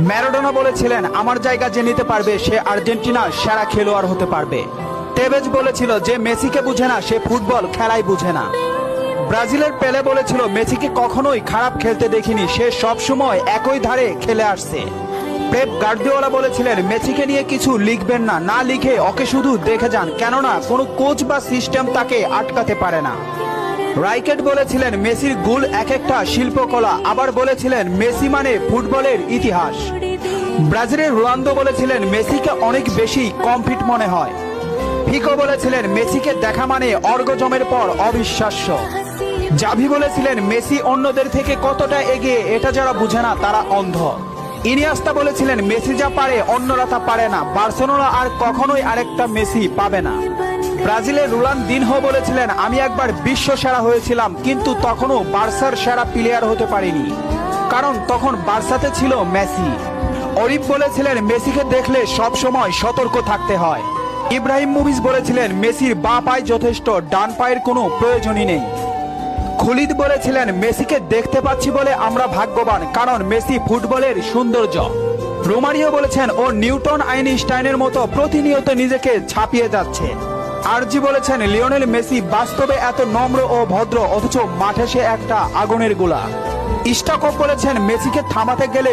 Maradona বলেছিলেন, আমার জায়গা যে নিতে পারবে সে আর্জেন্টিনার সেরা খেলোয়াড় হতে পারবে। টেভেজ বলেছিল, যে মেসিকে বুঝে না সে ফুটবল খেলাই বুঝে না। ব্রাজিলের পেলে বলেছিল, মেসিকে কখনোই খারাপ খেলতে দেখিনি, সে সবসময় একই ধারে খেলে আসছে। পেপ গার্দিওলা বলেছিলেন, মেসিকে নিয়ে কিছু লিখবেন না, না লিখে ওকে শুধু দেখে যান, কেননা কোনো কোচ বা সিস্টেম তাকে আটকাতে পারে না। রাইকেট বলেছিলেন, মেসির গোল এক একটা শিল্পকলা। আবার বলেছিলেন, মেসি মানে ফুটবলের ইতিহাস। ব্রাজিলের রোনালদো বলেছিলেন, মেসিকে অনেক বেশি কমফিট মনে হয়। ফিকো বলেছিলেন, মেসিকে দেখা মানে অর্গজমের পর অবিশ্বাস্য। জাভি বলেছিলেন, মেসি অন্যদের থেকে কতটা এগিয়ে এটা যারা বুঝে না তারা অন্ধ। ইনিয়েস্তা বলেছিলেন, মেসি যা পারে অন্যরা তা পারে না, বার্সেলোনা আর কখনোই আরেকটা মেসি পাবে না। ব্রাজিলের রোনালদিনহো বলেছিলেন, আমি একবার বিশ্ব সেরা হয়েছিলাম, কিন্তু তখনও বার্সার সেরা প্লেয়ার হতে পারিনি, কারণ তখন বার্সাতে ছিল মেসি। অরিফ বলেছিলেন, মেসিকে দেখলে সব সময় সতর্ক থাকতে হয়। ইব্রাহিমোভিচ বলেছিলেন, মেসির বাঁ পায়ে যথেষ্ট, ডান পায়ের কোনো প্রয়োজনই নেই। খুলিদ বলেছিলেন, মেসিকে দেখতে পাচ্ছি বলে আমরা ভাগ্যবান, কারণ মেসি ফুটবলের সৌন্দর্য। রোমারিও বলেছেন, ও নিউটন আইনস্টাইনের মতো প্রতিনিয়ত নিজেকে ছাপিয়ে যাচ্ছে। আরজি বলেছেন, লিওনেল মেসি বাস্তবে এত নম্র ও ভদ্র, অথচ মাঠে সে একটা আগুনের গোলা। স্টাকপ বলেছেন, মেসিকে থামাতে গেলে